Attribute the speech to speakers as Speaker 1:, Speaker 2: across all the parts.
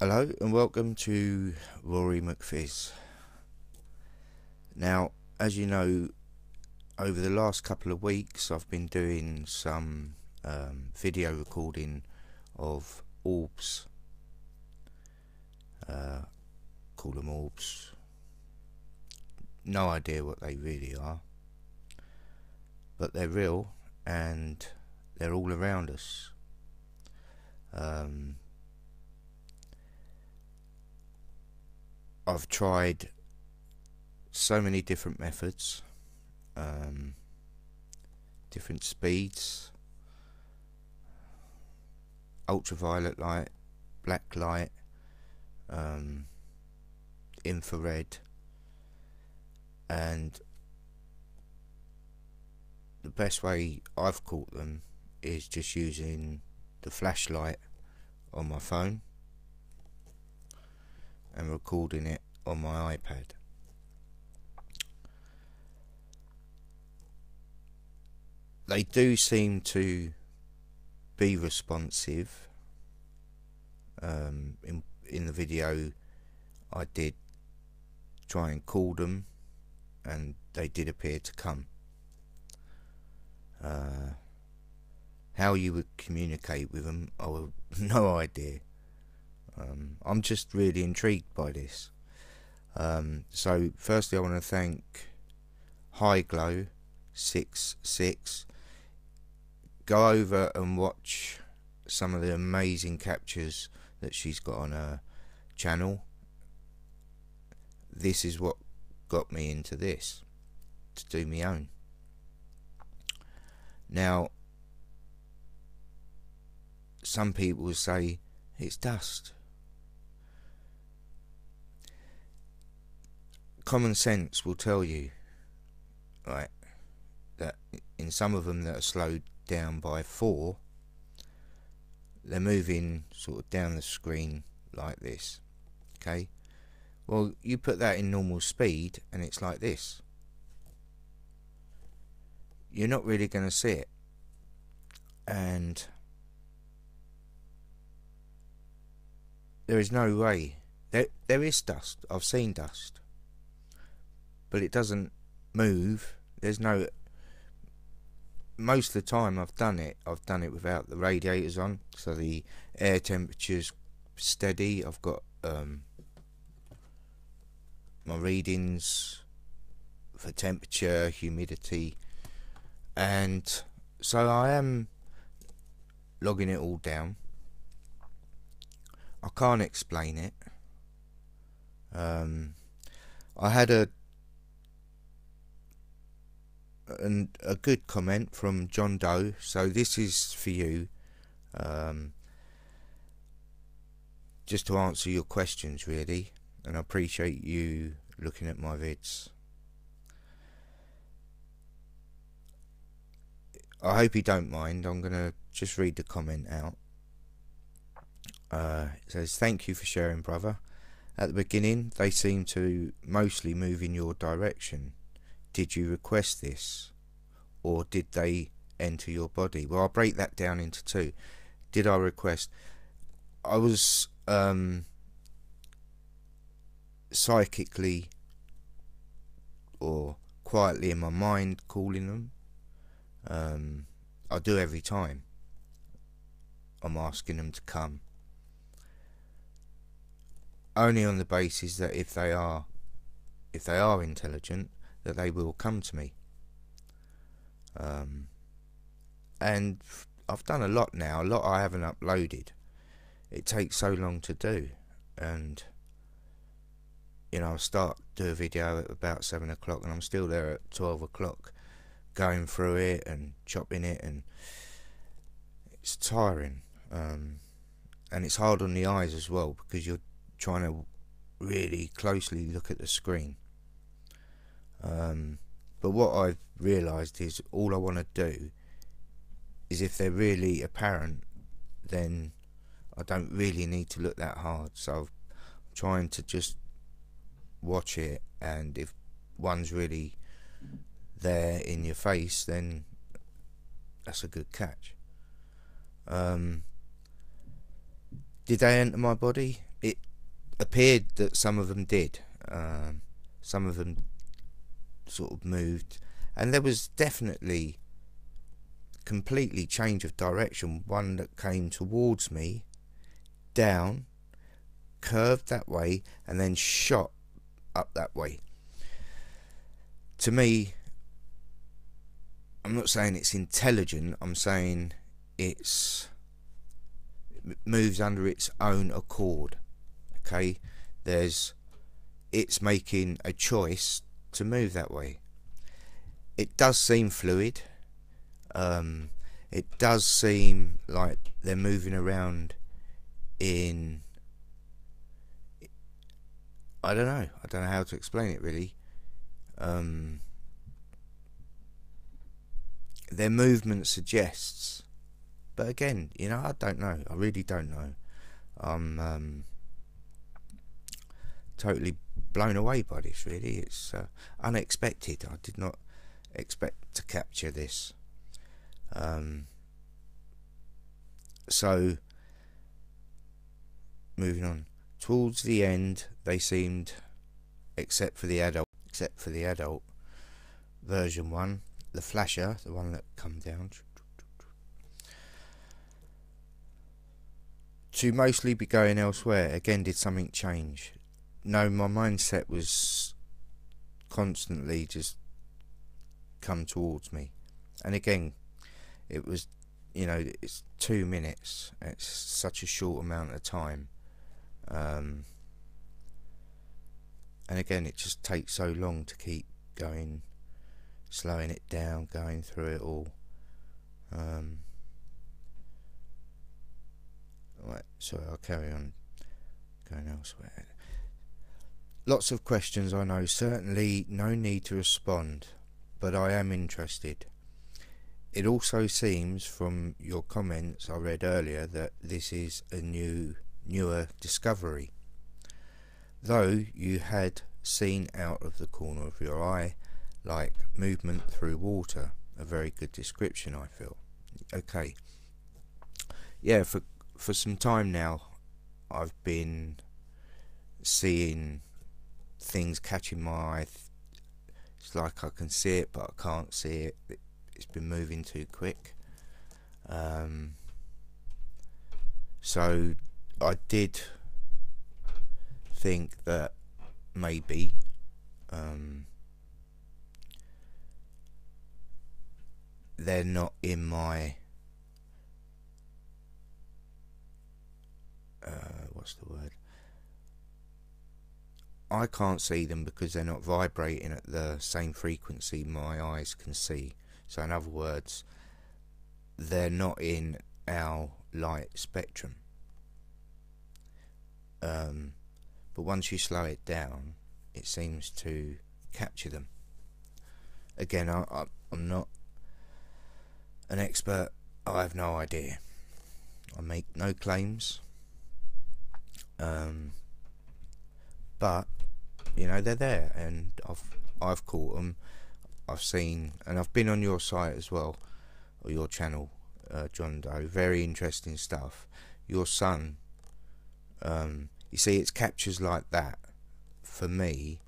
Speaker 1: Hello and welcome to Rory McFizz. Now, as you know, over the last couple of weeks I've been doing some video recording of orbs. Call them orbs. No idea what they really are, but they're real and they're all around us. I've tried so many different methods, different speeds, ultraviolet light, black light, infrared, and the best way I've caught them is just using the flashlight on my phone and recording it on my iPad. They do seem to be responsive. In the video I did try and call them and they did appear to come. How you would communicate with them, I have no idea. I'm just really intrigued by this. So firstly I want to thank HighGlow66. Go over and watch some of the amazing captures that she's got on her channel. This is what got me into this, to do my own. Now, some people will say it's dust. Common sense will tell you, right, that in some of them that are slowed down by 4, they're moving sort of down the screen like this. Okay, well, you put that in normal speed and it's like this. You're not really going to see it. And there is no way. There is dust. I've seen dust, but it doesn't move. There's no. Most of the time I've done it without the radiators on, so the air temperature's steady. I've got my readings for temperature, humidity, and so I am logging it all down. I can't explain it. I had a good comment from John Doe, so this is for you, just to answer your questions really, and I appreciate you looking at my vids. I hope you don't mind. I'm gonna just read the comment out. It says, "Thank you for sharing, brother. At the beginning they seem to mostly move in your direction. Did you request this, or did they enter your body?" Well, I'll break that down into two. Did I request? I was psychically or quietly in my mind calling them. I do every time I'm asking them to come, only on the basis that if they are intelligent, that they will come to me. And I've done a lot now, a lot I haven't uploaded. It takes so long to do, and you know, I'll do a video at about 7 o'clock and I'm still there at 12 o'clock going through it and chopping it, and it's tiring, and it's hard on the eyes as well, because you're trying to really closely look at the screen. But what I've realised is all I want to do is, if they're really apparent, then I don't really need to look that hard. So I'm trying to just watch it, and if one's really there in your face, then that's a good catch. Did they enter my body? appeared that some of them did. Some of them sort of moved, and there was definitely completely change of direction. One that came towards me, down, curved that way, and then shot up that way. To me, I'm not saying it's intelligent, I'm saying it moves under its own accord. Okay, it's making a choice to move that way. It does seem fluid. It does seem like they're moving around in, I don't know how to explain it really. Their movement suggests, but again, I don't know. I really don't know. I'm totally blown away by this. Really, it's unexpected. I did not expect to capture this. So, moving on. Towards the end, they seemed, except for the adult version one, the flasher, the one that come down, to mostly be going elsewhere. Again, did something change? No, my mindset was constantly just come towards me. And again, it was, it's 2 minutes. It's such a short amount of time. And again, it just takes so long to keep going, slowing it down, going through it all. Right, so I'll carry on going elsewhere. Lots of questions, I know. Certainly no need to respond, but I am interested. It also seems from your comments I read earlier that this is a newer discovery. Though you had seen out of the corner of your eye, like movement through water. A very good description, I feel. Okay. Yeah, for some time now, I've been seeing things catching my eye. It's like I can see it, but I can't see it. It's been moving too quick. So I did think that maybe they're not in my what's the word? I can't see them because they're not vibrating at the same frequency my eyes can see. So in other words, they're not in our light spectrum. But once you slow it down, it seems to capture them. Again, I'm not an expert. I have no idea. I make no claims. But they're there, and I've caught them. I've seen, and I've been on your site as well, or your channel, John Doe. Very interesting stuff. Your son, you see, it's captures like that, for me,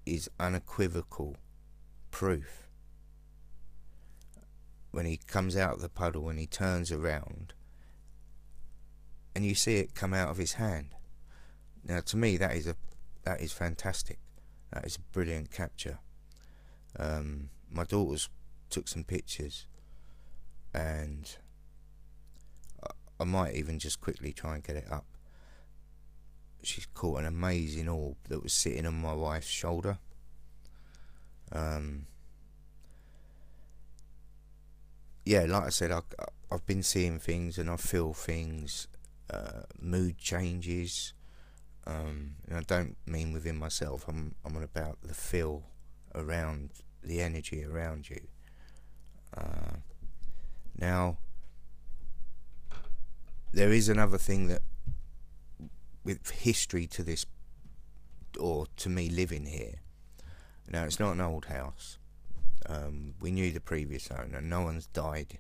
Speaker 1: is unequivocal proof. When he comes out of the puddle, when he turns around, and you see it come out of his hand. Now, to me, that is fantastic. That is a brilliant capture. My daughters took some pictures, and I might even just quickly try and get it up. She's caught an amazing orb that was sitting on my wife's shoulder. Yeah, like I said, I've been seeing things, and I feel things, mood changes. And I don't mean within myself. I'm on about the feel around, the energy around you. Now, there is another thing that, with history to this, or to me living here. Now, it's not an old house. We knew the previous owner. No one's died.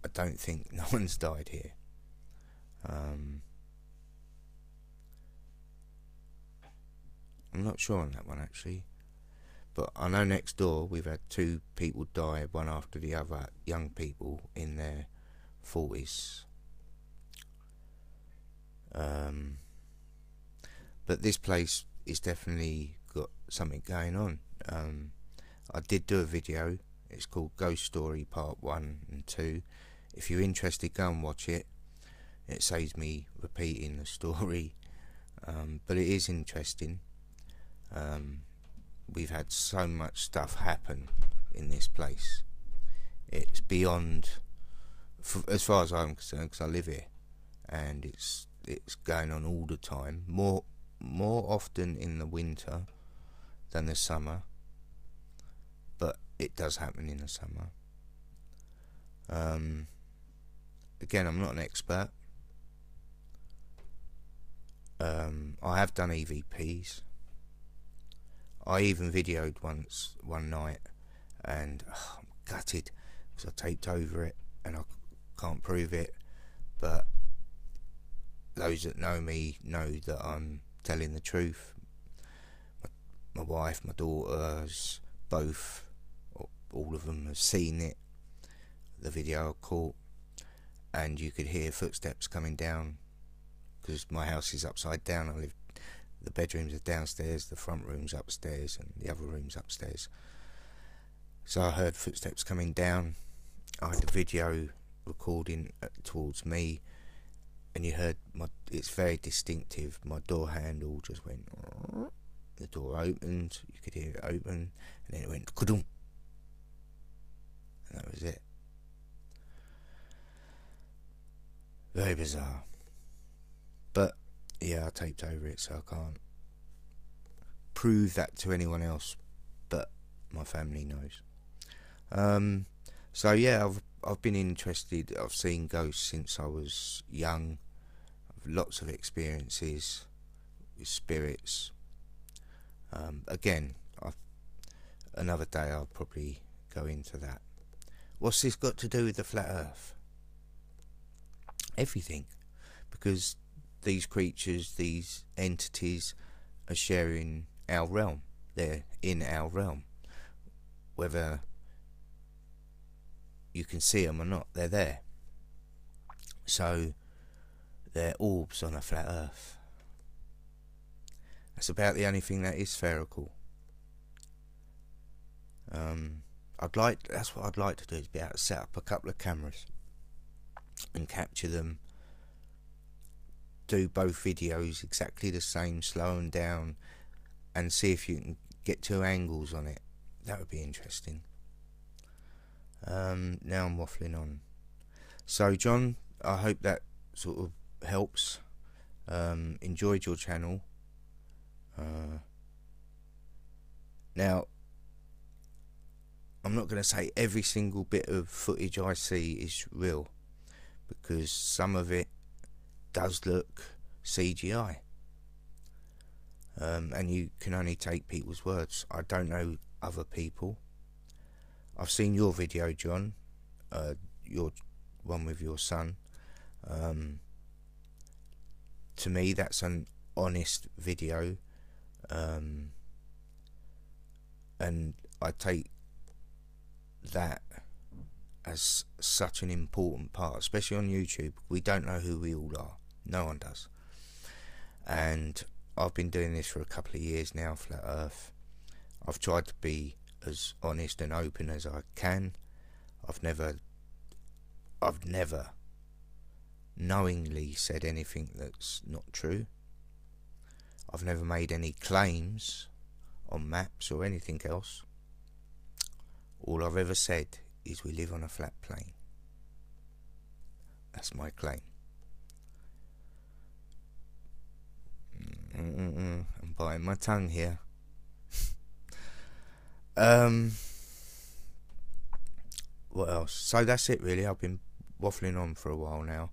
Speaker 1: I don't think no one's died here. I'm not sure on that one actually. But I know next door we've had 2 people die, one after the other, young people in their 40s. But this place is definitely got something going on. I did do a video. It's called Ghost Story Part 1 and 2. If you're interested, go and watch it. It saves me repeating the story, but it is interesting. We've had so much stuff happen in this place. It's beyond, as far as I'm concerned, because I live here, and it's going on all the time. More often in the winter than the summer, but it does happen in the summer. Again, I'm not an expert. I have done EVPs. I even videoed one night, and I'm gutted because I taped over it and I can't prove it, but those that know me know that I'm telling the truth. My wife, my daughters, both, all of them have seen it, the video I caught, and you could hear footsteps coming down, because my house is upside down. The bedrooms are downstairs, the front room's upstairs, and the other room's upstairs. So I heard footsteps coming down. I had the video recording towards me, and you heard it's very distinctive. My door handle just went, the door opened, you could hear it open, and then it went kudum, and that was it. Very bizarre. But yeah, I taped over it, so I can't prove that to anyone else, but my family knows. So yeah, I've been interested. I've seen ghosts since I was young. I've lots of experiences with spirits. Again, another day I'll probably go into that. What's this got to do with the flat earth? Everything, because these creatures, these entities are sharing our realm. They're in our realm. Whether you can see them or not, they're there. So they're orbs on a flat earth. That's about the only thing that is spherical. That's what I'd like to do, is be able to set up a couple of cameras and capture them, do both videos exactly the same, slow them down, and see if you can get 2 angles on it. That would be interesting. Now I'm waffling on. So John, I hope that sort of helps. Enjoyed your channel. Now, I'm not going to say every single bit of footage I see is real, because some of it does look CGI, and you can only take people's words. I don't know other people. I've seen your video, John, your one with your son. To me, that's an honest video, and I take that as such an important part, especially on YouTube. We don't know who we all are. No one does. And I've been doing this for a couple of years now, Flat Earth. I've tried to be as honest and open as I can. I've never knowingly said anything that's not true. I've never made any claims on maps or anything else. All I've ever said is we live on a flat plane. That's my claim. I'm biting my tongue here. What else? So that's it really. I've been waffling on for a while now.